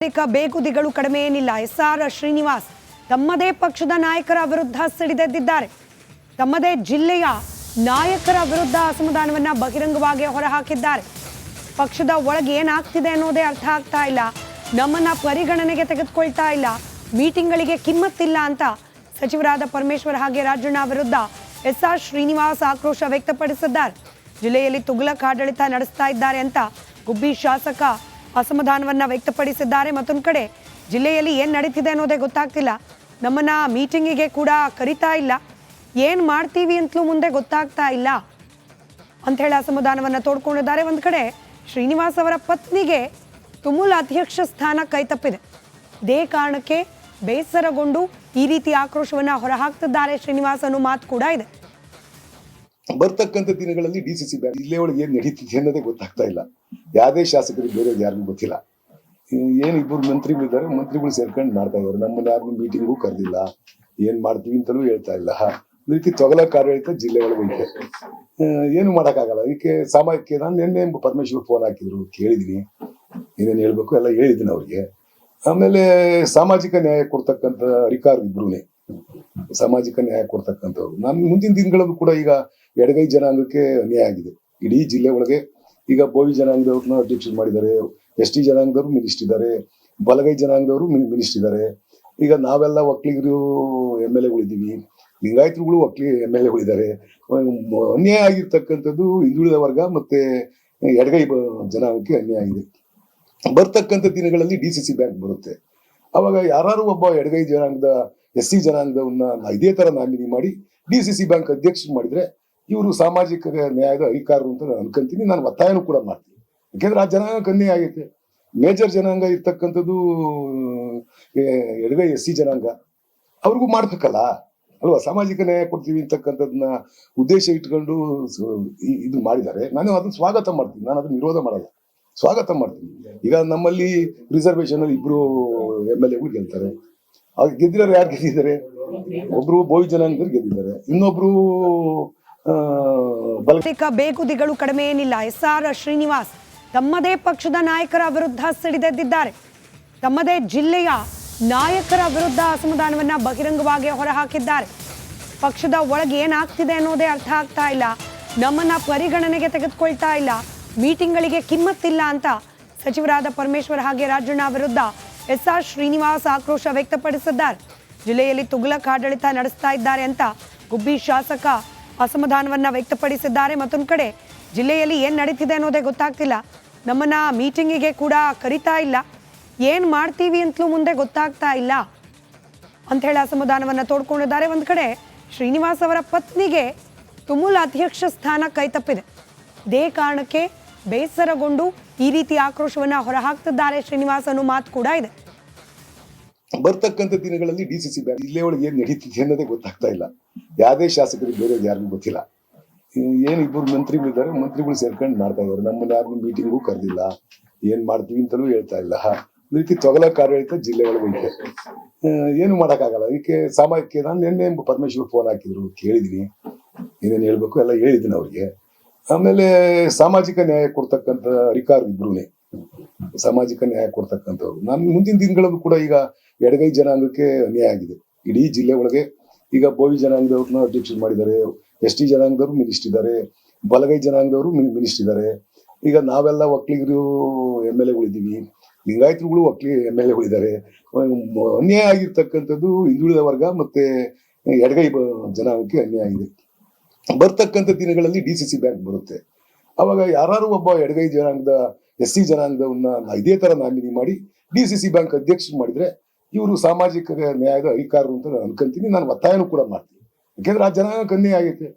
ಬೇಗುದಿಗಳು ಕಡಿಮೆ ಏನಿಲ್ಲ. ಎಸ್ಆರ್ ಶ್ರೀನಿವಾಸ್ ತಮ್ಮದೇ ಪಕ್ಷದ ನಾಯಕರ ವಿರುದ್ಧ ಸಿಡಿದೆದ್ದಿದ್ದಾರೆ. ತಮ್ಮದೇ ಜಿಲ್ಲೆಯ ನಾಯಕರ ವಿರುದ್ಧ ಅಸಮಾಧಾನವನ್ನ ಬಹಿರಂಗವಾಗಿ ಹೊರಹಾಕಿದ್ದಾರೆ. ಪಕ್ಷದ ಒಳಗೆ ಏನಾಗ್ತಿದೆ ಅನ್ನೋದೇ ಅರ್ಥ ಆಗ್ತಾ ಇಲ್ಲ, ನಮ್ಮನ್ನ ಪರಿಗಣನೆಗೆ ತೆಗೆದುಕೊಳ್ತಾ ಇಲ್ಲ, ಮೀಟಿಂಗ್ಗಳಿಗೆ ಕಿಮ್ಮತ್ತಿಲ್ಲ ಅಂತ ಸಚಿವರಾದ ಪರಮೇಶ್ವರ್ ಹಾಗೆ ರಾಜಣ್ಣ ವಿರುದ್ಧ ಎಸ್ಆರ್ ಶ್ರೀನಿವಾಸ್ ಆಕ್ರೋಶ ವ್ಯಕ್ತಪಡಿಸಿದ್ದಾರೆ. ಜಿಲ್ಲೆಯಲ್ಲಿ ತುಘಲಕ್ ಆಡಳಿತ ನಡೆಸ್ತಾ ಇದ್ದಾರೆ ಅಂತ ಗುಬ್ಬಿ ಶಾಸಕ ಅಸಮಾಧಾನವನ್ನ ವ್ಯಕ್ತಪಡಿಸಿದ್ದಾರೆ. ಮತ್ತೊಂದು ಕಡೆ ಜಿಲ್ಲೆಯಲ್ಲಿ ಏನು ನಡೀತಿದೆ ಅನ್ನೋದೇ ಗೊತ್ತಾಗ್ತಿಲ್ಲ, ನಮ್ಮನ್ನ ಮೀಟಿಂಗಿಗೆ ಕೂಡ ಕರಿತಾ ಇಲ್ಲ, ಏನು ಮಾಡ್ತೀವಿ ಅಂತಲೂ ಮುಂದೆ ಗೊತ್ತಾಗ್ತಾ ಇಲ್ಲ ಅಂತ ಹೇಳಿ ಅಸಮಾಧಾನವನ್ನ ತೋಡ್ಕೊಂಡಿದ್ದಾರೆ. ಒಂದು ಕಡೆ ಶ್ರೀನಿವಾಸ್ ಅವರ ಪತ್ನಿಗೆ ತುಮುಲ್ ಅಧ್ಯಕ್ಷ ಸ್ಥಾನ ಕೈತಪ್ಪಿದೆ. ಇದೇ ಕಾರಣಕ್ಕೆ ಬೇಸರಗೊಂಡು ಈ ರೀತಿ ಆಕ್ರೋಶವನ್ನ ಹೊರಹಾಕ್ತಿದ್ದಾರೆ ಶ್ರೀನಿವಾಸ್ ಅನ್ನೋ ಮಾತು ಕೂಡ ಇದೆ. ಬರ್ತಕ್ಕಂಥ ದಿನಗಳಲ್ಲಿ ಡಿಸಿಸಿ ಬ್ಯಾಂಕ್ ಜಿಲ್ಲೆ ಒಳಗೆ ಏನ್ ನಡೀತಿದೆ ಅನ್ನೋದೇ ಗೊತ್ತಾಗ್ತಾ ಇಲ್ಲ. ಯಾವುದೇ ಶಾಸಕರಿಗೆ ಬೇರೆ ಯಾರಿಗೂ ಗೊತ್ತಿಲ್ಲ. ಏನ್ ಇಬ್ಬರು ಮಂತ್ರಿಗಳಿದ್ದಾರೆ, ಮಂತ್ರಿಗಳು ಸೇರ್ಕೊಂಡು ಮಾಡ್ತಾ ಇದ್ದಾರೆ. ನಮ್ಮನ್ನ ಯಾರನ್ನು ಮೀಟಿಂಗು ಕರೆದಿಲ್ಲ, ಏನ್ ಮಾಡ್ತೀವಿ ಅಂತಲೂ ಹೇಳ್ತಾ ಇಲ್ಲ. ಈ ರೀತಿ ತೊಗಲಕ್ ಆಡಳಿತ ಜಿಲ್ಲೆ ಒಳಗೆ ಐತೆ. ಏನು ಮಾಡೋಕ್ಕಾಗಲ್ಲ. ಅದಕ್ಕೆ ಸಾಮಾಜಿಕ ನಾನು ನಿನ್ನೆ ಪರಮೇಶ್ವರ್ ಫೋನ್ ಹಾಕಿದ್ರು, ಕೇಳಿದೀನಿ, ಏನೇನು ಹೇಳ್ಬೇಕು ಎಲ್ಲ ಹೇಳಿದ್ದೀನಿ ಅವ್ರಿಗೆ. ಆಮೇಲೆ ಸಾಮಾಜಿಕ ನ್ಯಾಯ ಕೊಡ್ತಕ್ಕಂಥ ಅಧಿಕಾರಿ ಇಬ್ರುನೇ ಸಾಮಾಜಿಕ ನ್ಯಾಯ ಕೊಡ್ತಕ್ಕಂಥವ್ರು. ನಾನು ಮುಂದಿನ ದಿನಗಳಲ್ಲೂ ಕೂಡ ಈಗ ಎಡಗೈ ಜನಾಂಗಕ್ಕೆ ಅನ್ಯಾಯ ಆಗಿದೆ ಇಡೀ ಜಿಲ್ಲೆ ಒಳಗೆ. ಈಗ ಬೋವಿ ಜನಾಂಗದವ್ರನ್ನ ಅಧ್ಯಕ್ಷರು ಮಾಡಿದ್ದಾರೆ, ST ಜನಾಂಗದವರು ಮಿನಿಸ್ಟರ್ ಇದ್ದಾರೆ, ಬಲಗೈ ಜನಾಂಗದವರು ಮಿನಿಸ್ಟರ್ ಇದ್ದಾರೆ. ಈಗ ನಾವೆಲ್ಲ ಒಕ್ಕಲಿಗರು MLAಗಳಿದ್ದೀವಿ, ಲಿಂಗಾಯತರುಗಳು MLAಗಳಿದ್ದಾರೆ. ಅನ್ಯಾಯ ಆಗಿರ್ತಕ್ಕಂಥದ್ದು ಹಿಂದುಳಿದ ವರ್ಗ ಮತ್ತೆ ಎಡಗೈ ಜನಾಂಗಕ್ಕೆ ಅನ್ಯಾಯ ಆಗಿದೆ. ಬರ್ತಕ್ಕಂಥ ದಿನಗಳಲ್ಲಿ ಡಿಸಿಸಿ ಬ್ಯಾಂಕ್ ಬರುತ್ತೆ. ಅವಾಗ ಯಾರು ಒಬ್ಬ ಎಡಗೈ ಜನಾಂಗದ SC ಜನಾಂಗದವನ್ನ ಇದೇ ತರ ನಾಮಿನಿ ಮಾಡಿ ಡಿಸಿಸಿ ಬ್ಯಾಂಕ್ ಅಧ್ಯಕ್ಷರು ಮಾಡಿದ್ರೆ ಇವರು ಸಾಮಾಜಿಕ ನ್ಯಾಯದ ಅಧಿಕಾರರು ಅಂತ ನಾನು ಅನ್ಕೊಂತೀನಿ. ನಾನು ಒತ್ತಾಯನೂ ಕೂಡ ಮಾಡ್ತೀನಿ. ಯಾಕೆಂದ್ರೆ ಆ ಜನಾಂಗಕ್ಕೆ ಅನ್ಯಾಯ ಆಗೈತೆ. ಮೇಜರ್ ಜನಾಂಗ ಇರ್ತಕ್ಕಂಥದ್ದು ಎಡಗೈ SC ಜನಾಂಗ, ಅವ್ರಿಗೂ ಮಾಡ್ಬೇಕಲ್ಲ ಅಲ್ವಾ. ಸಾಮಾಜಿಕ ನ್ಯಾಯ ಕೊಡ್ತೀವಿ ಅಂತಕ್ಕಂಥದ್ದನ್ನ ಉದ್ದೇಶ ಇಟ್ಕೊಂಡು ಇದು ಮಾಡಿದ್ದಾರೆ. ನಾನು ಅದನ್ನ ಸ್ವಾಗತ ಮಾಡ್ತೀನಿ, ನಾನು ಅದನ್ನ ವಿರೋಧ ಮಾಡಲ್ಲ, ಸ್ವಾಗತ ಮಾಡ್ತೀನಿ. ಈಗ ನಮ್ಮಲ್ಲಿ ರಿಸರ್ವೇಶನ್ ಅಲ್ಲಿ ಇಬ್ರು MLAಗಳು ಗೆಲ್ತಾರೆ. ಅವ್ರು ಗೆದ್ದಿರೋರು ಯಾರು ಗೆದ್ದಿದ್ದಾರೆ? ಒಬ್ರು ಬೋವಿ ಜನಾಂಗದವ್ರು ಗೆದ್ದಿದ್ದಾರೆ, ಇನ್ನೊಬ್ರು ಬೇಗುದಿಗಳು ಕಡಿಮೆ ಏನಿಲ್ಲ. ಎಸ್ಆರ್ ಶ್ರೀನಿವಾಸ್ ತಮ್ಮದೇ ಪಕ್ಷದ ನಾಯಕರ ವಿರುದ್ಧ ಸಿಡಿದೆದ್ದಿದ್ದಾರೆ. ತಮ್ಮದೇ ಜಿಲ್ಲೆಯ ನಾಯಕರ ವಿರುದ್ಧ ಅಸಮಾಧಾನವನ್ನ ಬಹಿರಂಗವಾಗಿ ಹೊರಹಾಕಿದ್ದಾರೆ. ಪಕ್ಷದ ಒಳಗೆ ಏನಾಗ್ತಿದೆ ಅನ್ನೋದೇ ಅರ್ಥ ಆಗ್ತಾ ಇಲ್ಲ, ನಮ್ಮನ್ನ ಪರಿಗಣನೆಗೆ ತೆಗೆದುಕೊಳ್ತಾ ಇಲ್ಲ, ಮೀಟಿಂಗ್ಗಳಿಗೆ ಕಿಮ್ಮತ್ತಿಲ್ಲ ಅಂತ ಸಚಿವರಾದ ಪರಮೇಶ್ವರ್ ಹಾಗೆ ರಾಜಣ್ಣ ವಿರುದ್ಧ ಎಸ್ಆರ್ ಶ್ರೀನಿವಾಸ್ ಆಕ್ರೋಶ ವ್ಯಕ್ತಪಡಿಸಿದ್ದಾರೆ. ಜಿಲ್ಲೆಯಲ್ಲಿ ತುಘಲಕ್ ಆಡಳಿತ ನಡೆಸ್ತಾ ಇದ್ದಾರೆ ಅಂತ ಗುಬ್ಬಿ ಶಾಸಕ ಅಸಮಾಧಾನವನ್ನ ವ್ಯಕ್ತಪಡಿಸಿದ್ದಾರೆ. ಮತ್ತೊಂದು ಕಡೆ ಜಿಲ್ಲೆಯಲ್ಲಿ ಏನು ನಡೀತಿದೆ ಅನ್ನೋದೇ ಗೊತ್ತಾಗ್ತಿಲ್ಲ, ನಮ್ಮನ್ನ ಮೀಟಿಂಗಿಗೆ ಕೂಡ ಕರಿತಾ ಇಲ್ಲ, ಏನು ಮಾಡ್ತೀವಿ ಅಂತಲೂ ಮುಂದೆ ಗೊತ್ತಾಗ್ತಾ ಇಲ್ಲ ಅಂತ ಹೇಳಿ ಅಸಮಾಧಾನವನ್ನ ತೋಡ್ಕೊಂಡಿದ್ದಾರೆ. ಒಂದು ಕಡೆ ಶ್ರೀನಿವಾಸ್ ಅವರ ಪತ್ನಿಗೆ ತುಮುಲ್ ಅಧ್ಯಕ್ಷ ಸ್ಥಾನ ಕೈತಪ್ಪಿದೆ. ಇದೇ ಕಾರಣಕ್ಕೆ ಬೇಸರಗೊಂಡು ಈ ರೀತಿ ಆಕ್ರೋಶವನ್ನ ಹೊರಹಾಕ್ತಿದ್ದಾರೆ ಶ್ರೀನಿವಾಸ್ ಅನ್ನೋ ಮಾತು ಕೂಡ ಇದೆ. ಬರ್ತಕ್ಕಂಥ ದಿನಗಳಲ್ಲಿ ಡಿಸಿಸಿ ಬ್ಯಾಂಕ್ ಜಿಲ್ಲೆ ಒಳಗೆ ಏನ್ ನಡೀತಿದೆ ಅನ್ನೋದೇ ಗೊತ್ತಾಗ್ತಾ ಇಲ್ಲ. ಯಾವುದೇ ಶಾಸಕರಿಗೆ ಬೇರೆ ಯಾರಿಗೂ ಗೊತ್ತಿಲ್ಲ. ಏನ್ ಇಬ್ಬರು ಮಂತ್ರಿಗಳಿದ್ದಾರೆ, ಮಂತ್ರಿಗಳು ಸೇರ್ಕೊಂಡು ಮಾಡ್ತಾ ಇದ್ದಾರೆ. ನಮ್ಮನ್ನ ಯಾರನ್ನು ಮೀಟಿಂಗು ಕರೆದಿಲ್ಲ, ಏನ್ ಮಾಡ್ತೀವಿ ಅಂತಲೂ ಹೇಳ್ತಾ ಇಲ್ಲ. ಈ ರೀತಿ ತೊಗಲಕ್ ಆಡಳಿತ ಜಿಲ್ಲೆ ಒಳಗೆ ಐತೆ. ಏನು ಮಾಡೋಕ್ಕಾಗಲ್ಲ. ಅದಕ್ಕೆ ಸಾಮಾಜಿಕ ನಾನು ನಿನ್ನೆ ಪರಮೇಶ್ವರ್ ಫೋನ್ ಹಾಕಿದ್ರು, ಕೇಳಿದೀನಿ, ಏನೇನು ಹೇಳ್ಬೇಕು ಎಲ್ಲ ಹೇಳಿದ್ದೀನಿ ಅವ್ರಿಗೆ. ಆಮೇಲೆ ಸಾಮಾಜಿಕ ನ್ಯಾಯ ಕೊಡ್ತಕ್ಕಂಥ ಅಧಿಕಾರಿ ಇಬ್ರುನೇ ಸಾಮಾಜಿಕ ನ್ಯಾಯ ಕೊಡ್ತಕ್ಕಂಥವ್ರು. ನಾನು ಮುಂದಿನ ದಿನಗಳಲ್ಲೂ ಕೂಡ ಈಗ ಎಡಗೈ ಜನಾಂಗಕ್ಕೆ ಅನ್ಯಾಯ ಆಗಿದೆ ಇಡೀ ಜಿಲ್ಲೆ ಒಳಗೆ. ಈಗ ಬೋವಿ ಜನಾಂಗದವ್ರನ್ನ ಅಧ್ಯಕ್ಷರು ಮಾಡಿದ್ದಾರೆ, ST ಜನಾಂಗದವರು ಮಿನಿಸ್ಟರ್ ಇದ್ದಾರೆ, ಬಲಗೈ ಜನಾಂಗದವರು ಮಿನಿಸ್ಟರ್ ಇದ್ದಾರೆ. ಈಗ ನಾವೆಲ್ಲ ಒಕ್ಕಲಿಗರು MLAಗಳಿದ್ದೀವಿ, ಲಿಂಗಾಯತರುಗಳು MLAಗಳಿದ್ದಾರೆ. ಅನ್ಯಾಯ ಆಗಿರ್ತಕ್ಕಂಥದ್ದು ಹಿಂದುಳಿದ ವರ್ಗ ಮತ್ತೆ ಎಡಗೈ ಜನಾಂಗಕ್ಕೆ ಅನ್ಯಾಯ ಆಗಿದೆ. ಬರ್ತಕ್ಕಂಥ ದಿನಗಳಲ್ಲಿ ಡಿಸಿಸಿ ಬ್ಯಾಂಕ್ ಬರುತ್ತೆ. ಅವಾಗ ಯಾರು ಒಬ್ಬ ಎಡಗೈ ಜನಾಂಗದ SC ಜನಾಂಗದವನ್ನ ಇದೇ ತರ ನಾಮಿನಿ ಮಾಡಿ ಡಿಸಿಸಿ ಬ್ಯಾಂಕ್ ಅಧ್ಯಕ್ಷರು ಮಾಡಿದ್ರೆ ಇವರು ಸಾಮಾಜಿಕ ನ್ಯಾಯದ ಅಧಿಕಾರರು ಅಂತ ನಾನು ಅನ್ಕೊಂತೀನಿ. ನಾನು ಒತ್ತಾಯನೂ ಕೂಡ ಮಾಡ್ತೀನಿ. ಯಾಕೆಂದ್ರೆ ಆ ಜನಾಂಗಕ್ಕೆ ಅನ್ಯಾಯ ಆಗೈತೆ.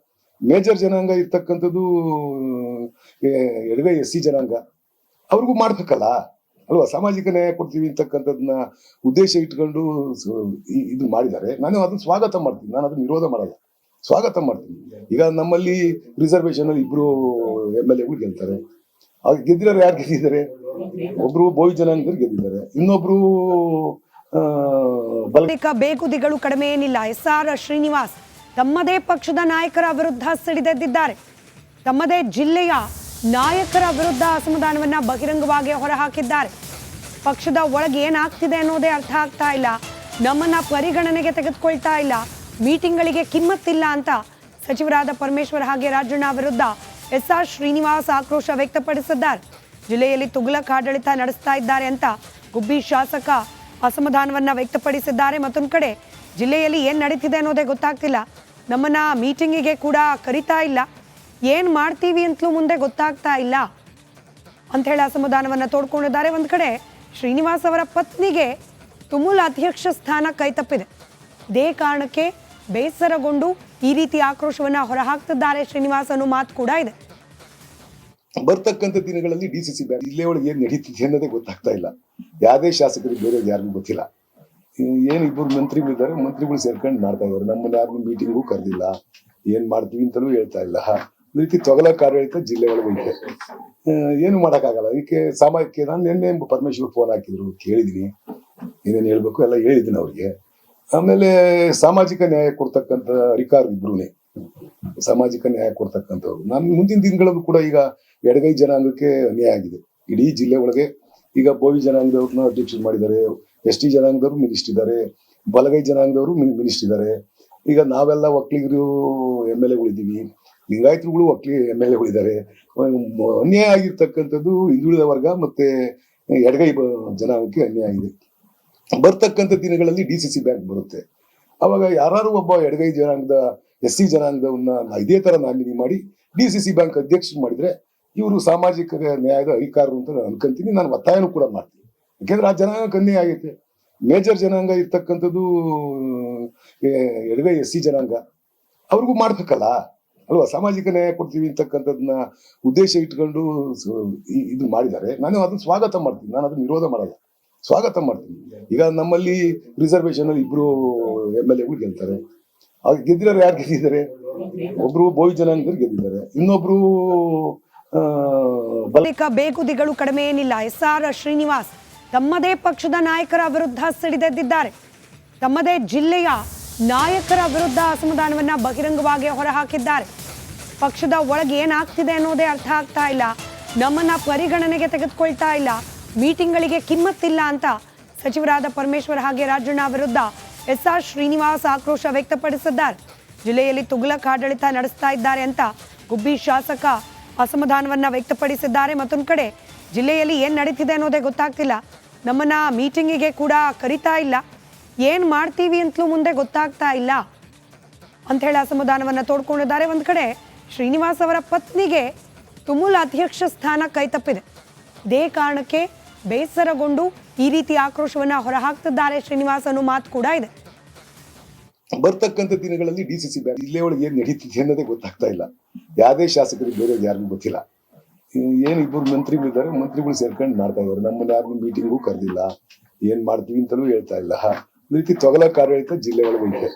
ಮೇಜರ್ ಜನಾಂಗ ಇರ್ತಕ್ಕಂಥದ್ದು ಎಡಗೈ SC ಜನಾಂಗ, ಅವ್ರಿಗೂ ಮಾಡ್ಬೇಕಲ್ಲ ಅಲ್ವಾ. ಸಾಮಾಜಿಕ ನ್ಯಾಯ ಕೊಡ್ತೀವಿ ಅಂತಕ್ಕಂಥದ್ದನ್ನ ಉದ್ದೇಶ ಇಟ್ಕೊಂಡು ಇದು ಮಾಡಿದ್ದಾರೆ. ನಾನು ಅದನ್ನ ಸ್ವಾಗತ ಮಾಡ್ತೀನಿ, ನಾನು ಅದನ್ನ ವಿರೋಧ ಮಾಡಲ್ಲ, ಸ್ವಾಗತ ಮಾಡ್ತೀನಿ. ಈಗ ನಮ್ಮಲ್ಲಿ ರಿಸರ್ವೇಶನ್ ಅಲ್ಲಿ ಇಬ್ರು MLAಗಳು ಗೆಲ್ತಾರೆ. ಅವ್ರು ಗೆದ್ದಿರೋರು ಯಾರು ಗೆದ್ದಿದ್ದಾರೆ? ಒಬ್ರು ಬೋವಿ ಜನಾಂಗದವ್ರು ಗೆದ್ದಿದ್ದಾರೆ, ಇನ್ನೊಬ್ರು ಬೇಗುದಿಗಳು ಕಡಿಮೆ ಏನಿಲ್ಲ. ಎಸ್ಆರ್ ಶ್ರೀನಿವಾಸ್ ತಮ್ಮದೇ ಪಕ್ಷದ ನಾಯಕರ ವಿರುದ್ಧ ಸಿಡಿದೆದ್ದಿದ್ದಾರೆ. ತಮ್ಮದೇ ಜಿಲ್ಲೆಯ ನಾಯಕರ ವಿರುದ್ಧ ಅಸಮಾಧಾನವನ್ನ ಬಹಿರಂಗವಾಗಿ ಹೊರಹಾಕಿದ್ದಾರೆ. ಪಕ್ಷದ ಒಳಗೆ ಏನಾಗ್ತಿದೆ ಅನ್ನೋದೇ ಅರ್ಥ ಆಗ್ತಾ ಇಲ್ಲ. ನಮ್ಮನ್ನ ಪರಿಗಣನೆಗೆ ತೆಗೆದುಕೊಳ್ತಾ ಇಲ್ಲ, ಮೀಟಿಂಗ್ಗಳಿಗೆ ಕಿಮ್ಮತ್ತಿಲ್ಲ ಅಂತ ಸಚಿವರಾದ ಪರಮೇಶ್ವರ್ ಹಾಗೆ ರಾಜಣ್ಣ ವಿರುದ್ಧ ಎಸ್ಆರ್ ಶ್ರೀನಿವಾಸ್ ಆಕ್ರೋಶ ವ್ಯಕ್ತಪಡಿಸಿದ್ದಾರೆ. ಜಿಲ್ಲೆಯಲ್ಲಿ ತುಘಲಕ್ ಆಡಳಿತ ನಡೆಸ್ತಾ ಇದ್ದಾರೆ ಅಂತ ಗುಬ್ಬಿ ಶಾಸಕ ಅಸಮಾಧಾನವನ್ನ ವ್ಯಕ್ತಪಡಿಸಿದ್ದಾರೆ. ಮತ್ತೊಂದು ಕಡೆ ಜಿಲ್ಲೆಯಲ್ಲಿ ಏನು ನಡೀತಿದೆ ಅನ್ನೋದೇ ಗೊತ್ತಾಗ್ತಿಲ್ಲ, ನಮ್ಮನ್ನ ಮೀಟಿಂಗಿಗೆ ಕೂಡ ಕರಿತಾ ಇಲ್ಲ, ಏನು ಮಾಡ್ತೀವಿ ಅಂತಲೂ ಮುಂದೆ ಗೊತ್ತಾಗ್ತಾ ಇಲ್ಲ ಅಂತ ಹೇಳಿ ಅಸಮಾಧಾನವನ್ನ ತೋಡ್ಕೊಂಡಿದ್ದಾರೆ. ಒಂದು ಕಡೆ ಶ್ರೀನಿವಾಸ್ ಅವರ ಪತ್ನಿಗೆ ತುಮುಲ್ ಅಧ್ಯಕ್ಷ ಸ್ಥಾನ ಕೈತಪ್ಪಿದೆ. ಇದೇ ಕಾರಣಕ್ಕೆ ಬೇಸರಗೊಂಡು ಈ ರೀತಿ ಆಕ್ರೋಶವನ್ನ ಹೊರಹಾಕ್ತಿದ್ದಾರೆ ಶ್ರೀನಿವಾಸ್ ಅನ್ನೋ ಮಾತು ಕೂಡ ಇದೆ. ಬರ್ತಕ್ಕಂಥ ದಿನಗಳಲ್ಲಿ ಡಿಸಿಸಿ ಬ್ಯಾಂಕ್ ಇಲ್ಲೇ ಒಳಗೆ ಏನ್ ನಡೀತಿದೆ ಅನ್ನೋದೇ ಗೊತ್ತಾಗ್ತಾ ಇಲ್ಲ. ಯಾವುದೇ ಶಾಸಕರಿಗೆ ಬೇರೆ ಯಾರಿಗೂ ಗೊತ್ತಿಲ್ಲ. ಏನು ಇಬ್ಬರು ಮಂತ್ರಿಗಳಿದ್ದಾರೆ, ಮಂತ್ರಿಗಳು ಸೇರ್ಕೊಂಡು ಮಾಡ್ತಾ ಇದ್ದಾರೆ. ನಮ್ಮನ್ನ ಯಾರು ಮೀಟಿಂಗು ಕರೆದಿಲ್ಲ, ಏನ್ ಮಾಡ್ತೀವಿ ಅಂತಲೂ ಹೇಳ್ತಾ ಇಲ್ಲ. ಈ ರೀತಿ ತೊಗಲಕ್ ಆಡಳಿತ ಜಿಲ್ಲೆ ಒಳಗೆ ಐತೆ. ಏನು ಮಾಡೋಕ್ಕಾಗಲ್ಲ. ಅದಕ್ಕೆ ಸಾಮಾಜಿಕ ನಾನು ನಿನ್ನೆ ಪರಮೇಶ್ವರ್ ಫೋನ್ ಹಾಕಿದ್ರು, ಕೇಳಿದೀನಿ, ಏನೇನು ಹೇಳ್ಬೇಕು ಎಲ್ಲ ಹೇಳಿದ್ದೀನಿ ಅವ್ರಿಗೆ. ಆಮೇಲೆ ಸಾಮಾಜಿಕ ನ್ಯಾಯ ಕೊಡ್ತಕ್ಕಂಥ ಅಧಿಕಾರ ಇಬ್ರುನೇ ಸಾಮಾಜಿಕ ನ್ಯಾಯ ಕೊಡ್ತಕ್ಕಂಥವ್ರು. ನಾನು ಮುಂದಿನ ದಿನಗಳಲ್ಲೂ ಕೂಡ ಈಗ ಎಡಗೈ ಜನಾಂಗಕ್ಕೆ ಅನ್ಯಾಯ ಆಗಿದೆ ಇಡೀ ಜಿಲ್ಲೆ ಒಳಗೆ. ಈಗ ಬೋವಿ ಜನಾಂಗದವ್ರನ್ನ ಅಧ್ಯಕ್ಷರು ಮಾಡಿದ್ದಾರೆ, ST ಜನಾಂಗದವರು ಮಿನಿಸ್ಟರ್ ಇದ್ದಾರೆ, ಬಲಗೈ ಜನಾಂಗದವರು ಮಿನಿಸ್ಟರ್ ಇದ್ದಾರೆ. ಈಗ ನಾವೆಲ್ಲ ಒಕ್ಕಲಿಗರು MLAಗಳಿದ್ದೀವಿ, ಲಿಂಗಾಯತರುಗಳು MLAಗಳಿದ್ದಾರೆ. ಅನ್ಯಾಯ ಆಗಿರ್ತಕ್ಕಂಥದ್ದು ಹಿಂದುಳಿದ ವರ್ಗ ಮತ್ತೆ ಎಡಗೈ ಜನಾಂಗಕ್ಕೆ ಅನ್ಯಾಯ ಆಗಿದೆ. ಬರ್ತಕ್ಕಂಥ ದಿನಗಳಲ್ಲಿ DCC ಬ್ಯಾಂಕ್ ಬರುತ್ತೆ. ಅವಾಗ ಯಾರು ಒಬ್ಬ ಎಡಗೈ ಜನಾಂಗದ SC ಜನಾಂಗದವನ್ನ ಇದೇ ತರ ನಾಮಿನಿ ಮಾಡಿ DCC ಬ್ಯಾಂಕ್ ಅಧ್ಯಕ್ಷರು ಮಾಡಿದ್ರೆ ಇವರು ಸಾಮಾಜಿಕ ನ್ಯಾಯದ ಅಧಿಕಾರರು ಅಂತ ನಾನು ಅನ್ಕೊಂತೀನಿ. ನಾನು ಒತ್ತಾಯನೂ ಕೂಡ ಮಾಡ್ತೀನಿ. ಯಾಕೆಂದ್ರೆ ಆ ಜನಾಂಗಕ್ಕೆ ಅನ್ಯಾಯ ಆಗೈತೆ. ಮೇಜರ್ ಜನಾಂಗ ಇರ್ತಕ್ಕಂಥದ್ದು ಎಡಗೈ SC ಜನಾಂಗ, ಅವ್ರಿಗೂ ಮಾಡ್ಬೇಕಲ್ಲ ಅಲ್ವಾ. ಸಾಮಾಜಿಕ ನ್ಯಾಯ ಕೊಡ್ತೀವಿ ಅಂತಕ್ಕಂಥದ್ದನ್ನ ಉದ್ದೇಶ ಇಟ್ಕೊಂಡು ಇದು ಮಾಡಿದ್ದಾರೆ. ನಾನು ಅದನ್ನ ಸ್ವಾಗತ ಮಾಡ್ತೀನಿ, ನಾನು ಅದನ್ನ ವಿರೋಧ ಮಾಡಲ್ಲ, ಸ್ವಾಗತ ಮಾಡ್ತೀನಿ. ಈಗ ನಮ್ಮಲ್ಲಿ ರಿಸರ್ವೇಶನ್ ಅಲ್ಲಿ ಇಬ್ರು MLAಗಳು ಗೆಲ್ತಾರೆ. ಅವ್ರು ಗೆದ್ದಿರೋರು ಯಾರು ಗೆದ್ದಿದ್ದಾರೆ? ಒಬ್ರು ಬೋವಿ ಜನಾಂಗದವ್ರು ಗೆದ್ದಿದ್ದಾರೆ, ಇನ್ನೊಬ್ರು ಬೇಗುದಿಗಳು ಕಡಿಮೆ ಏನಿಲ್ಲ. ಎಸ್ಆರ್ ಶ್ರೀನಿವಾಸ್ ತಮ್ಮದೇ ಪಕ್ಷದ ನಾಯಕರ ವಿರುದ್ಧ ಸಿಡಿದೆದ್ದಿದ್ದಾರೆ. ತಮ್ಮದೇ ಜಿಲ್ಲೆಯ ನಾಯಕರ ವಿರುದ್ಧ ಅಸಮಾಧಾನವನ್ನ ಬಹಿರಂಗವಾಗಿ ಹೊರಹಾಕಿದ್ದಾರೆ. ಪಕ್ಷದ ಒಳಗೆ ಏನಾಗ್ತಿದೆ ಅನ್ನೋದೇ ಅರ್ಥ ಆಗ್ತಾ ಇಲ್ಲ, ನಮ್ಮನ್ನ ಪರಿಗಣನೆಗೆ ತೆಗೆದುಕೊಳ್ತಾ ಇಲ್ಲ, ಮೀಟಿಂಗ್ಗಳಿಗೆ ಕಿಮ್ಮತ್ತಿಲ್ಲ ಅಂತ ಸಚಿವರಾದ ಪರಮೇಶ್ವರ್ ಹಾಗೆ ರಾಜಣ್ಣ ವಿರುದ್ಧ ಎಸ್ಆರ್ ಶ್ರೀನಿವಾಸ್ ಆಕ್ರೋಶ ವ್ಯಕ್ತಪಡಿಸಿದ್ದಾರೆ. ಜಿಲ್ಲೆಯಲ್ಲಿ ತುಘಲಕ್ ಆಡಳಿತ ನಡೆಸ್ತಾ ಇದ್ದಾರೆ ಅಂತ ಗುಬ್ಬಿ ಶಾಸಕ ಅಸಮಾಧಾನವನ್ನ ವ್ಯಕ್ತಪಡಿಸಿದ್ದಾರೆ. ಮತ್ತೊಂದು ಕಡೆ ಜಿಲ್ಲೆಯಲ್ಲಿ ಏನು ನಡೀತಿದೆ ಅನ್ನೋದೇ ಗೊತ್ತಾಗ್ತಿಲ್ಲ, ನಮ್ಮನ್ನ ಮೀಟಿಂಗಿಗೆ ಕೂಡ ಕರಿತಾ ಇಲ್ಲ, ಏನು ಮಾಡ್ತೀವಿ ಅಂತಲೂ ಮುಂದೆ ಗೊತ್ತಾಗ್ತಾ ಇಲ್ಲ ಅಂತ ಹೇಳಿ ಅಸಮಾಧಾನವನ್ನ ತೋಡ್ಕೊಂಡಿದ್ದಾರೆ. ಒಂದು ಕಡೆ ಶ್ರೀನಿವಾಸ್ ಅವರ ಪತ್ನಿಗೆ ತುಮುಲ್ ಅಧ್ಯಕ್ಷ ಸ್ಥಾನ ಕೈತಪ್ಪಿದೆ. ಇದೇ ಕಾರಣಕ್ಕೆ ಬೇಸರಗೊಂಡು ಈ ರೀತಿ ಆಕ್ರೋಶವನ್ನ ಹೊರಹಾಕ್ತಿದ್ದಾರೆ ಶ್ರೀನಿವಾಸ್ ಅನ್ನೋ ಮಾತು ಕೂಡ ಇದೆ. ಬರ್ತಕ್ಕಂಥ ದಿನಗಳಲ್ಲಿ DCC ಬ್ಯಾಂಕ್ ಇಲ್ಲೇ ಒಳಗೆ ಏನ್ ನಡೀತಿದೆ ಅನ್ನೋದೇ ಗೊತ್ತಾಗ್ತಾ ಇಲ್ಲ. ಯಾವುದೇ ಶಾಸಕರಿಗೆ ಬೇರೆ ಯಾರಿಗೂ ಗೊತ್ತಿಲ್ಲ. ಏನು ಇಬ್ಬರು ಮಂತ್ರಿಗಳಿದ್ದಾರೆ, ಮಂತ್ರಿಗಳು ಸೇರ್ಕೊಂಡು ಮಾಡ್ತಾ ಇದ್ದಾರೆ. ನಮ್ಮನ್ನ ಯಾರು ಮೀಟಿಂಗು ಕರೆದಿಲ್ಲ, ಏನ್ ಮಾಡ್ತೀವಿ ಅಂತಲೂ ಹೇಳ್ತಾ ಇಲ್ಲ. ಈ ರೀತಿ ತೊಗಲಕ್ ಆಡಳಿತ ಜಿಲ್ಲೆ ಒಳಗೆ ಐತೆ.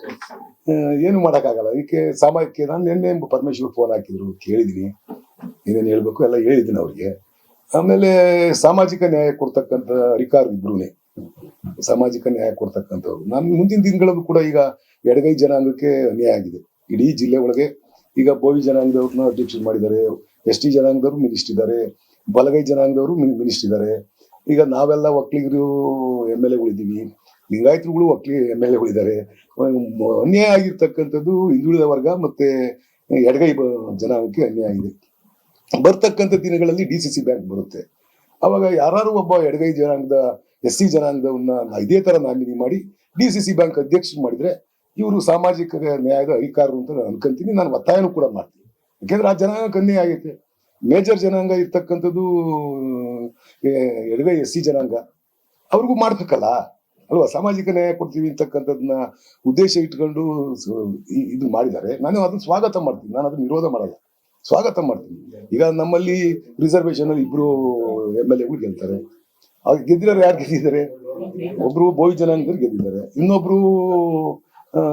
ಏನು ಮಾಡೋಕ್ಕಾಗಲ್ಲ. ಅದಕ್ಕೆ ಸಾಮಾಜಿಕ ನಾನು ನಿನ್ನೆ ಪರಮೇಶ್ವರ್ ಫೋನ್ ಹಾಕಿದ್ರು, ಕೇಳಿದೀನಿ, ಏನೇನು ಹೇಳ್ಬೇಕು ಎಲ್ಲ ಹೇಳಿದ್ದೀನಿ ಅವ್ರಿಗೆ. ಆಮೇಲೆ ಸಾಮಾಜಿಕ ನ್ಯಾಯ ಕೊಡ್ತಕ್ಕಂಥ ಅಧಿಕಾರ ಇಬ್ರುನೇ ಸಾಮಾಜಿಕ ನ್ಯಾಯ ಕೊಡ್ತಕ್ಕಂಥವ್ರು. ನಾನು ಮುಂದಿನ ದಿನಗಳಲ್ಲೂ ಕೂಡ ಈಗ ಎಡಗೈ ಜನಾಂಗಕ್ಕೆ ಅನ್ಯಾಯ ಆಗಿದೆ ಇಡೀ ಜಿಲ್ಲೆ ಒಳಗೆ. ಈಗ ಬೋವಿ ಜನಾಂಗದವ್ರನ್ನ ಅಧ್ಯಕ್ಷರು ಮಾಡಿದ್ದಾರೆ, ST ಜನಾಂಗದವರು ಮಿನಿಸ್ಟರ್ ಇದ್ದಾರೆ, ಬಲಗೈ ಜನಾಂಗದವರು ಮಿನಿಸ್ಟರ್ ಇದ್ದಾರೆ. ಈಗ ನಾವೆಲ್ಲ ಒಕ್ಕಲಿಗರು MLAಗಳಿದ್ದೀವಿ, ಲಿಂಗಾಯತರುಗಳು MLAಗಳಿದ್ದಾರೆ. ಅನ್ಯಾಯ ಆಗಿರ್ತಕ್ಕಂಥದ್ದು ಹಿಂದುಳಿದ ವರ್ಗ ಮತ್ತೆ ಎಡಗೈ ಜನಾಂಗಕ್ಕೆ ಅನ್ಯಾಯ ಆಗಿದೆ. ಬರ್ತಕ್ಕಂಥ ದಿನಗಳಲ್ಲಿ DCC ಬ್ಯಾಂಕ್ ಬರುತ್ತೆ. ಅವಾಗ ಯಾರು ಒಬ್ಬ ಎಡಗೈ ಜನಾಂಗದ SC ಜನಾಂಗದವನ್ನ ಇದೇ ತರ ನಾಮಿನಿ ಮಾಡಿ DCC ಬ್ಯಾಂಕ್ ಅಧ್ಯಕ್ಷರು ಮಾಡಿದ್ರೆ ಇವರು ಸಾಮಾಜಿಕ ನ್ಯಾಯದ ಅಧಿಕಾರರು ಅಂತ ನಾನು ಅನ್ಕೊಂತೀನಿ. ನಾನು ಒತ್ತಾಯನೂ ಕೂಡ ಮಾಡ್ತೀನಿ. ಯಾಕೆಂದ್ರೆ ಆ ಜನಾಂಗಕ್ಕೆ ಅನ್ಯಾಯ ಆಗೈತೆ. ಮೇಜರ್ ಜನಾಂಗ ಇರ್ತಕ್ಕಂಥದ್ದು ಎಡಗೈ SC ಜನಾಂಗ, ಅವ್ರಿಗೂ ಮಾಡ್ಬೇಕಲ್ಲ ಅಲ್ವಾ. ಸಾಮಾಜಿಕ ನ್ಯಾಯ ಕೊಡ್ತೀವಿ ಅಂತಕ್ಕಂಥದ್ದನ್ನ ಉದ್ದೇಶ ಇಟ್ಕೊಂಡು ಇದು ಮಾಡಿದ್ದಾರೆ. ನಾನು ಅದನ್ನ ಸ್ವಾಗತ ಮಾಡ್ತೀನಿ, ನಾನು ಅದನ್ನ ವಿರೋಧ ಮಾಡಲ್ಲ, ಸ್ವಾಗತ ಮಾಡ್ತೀನಿ. ಈಗ ನಮ್ಮಲ್ಲಿ ರಿಸರ್ವೇಶನ್ ಅಲ್ಲಿ ಇಬ್ರು MLAಗಳು ಗೆಲ್ತಾರೆ. ಅವ್ರು ಗೆದ್ದಿರೋರು ಯಾರು ಗೆದ್ದಿದ್ದಾರೆ? ಒಬ್ರು ಬೋವಿ ಜನಾಂಗದವ್ರು ಗೆದ್ದಿದ್ದಾರೆ, ಇನ್ನೊಬ್ರು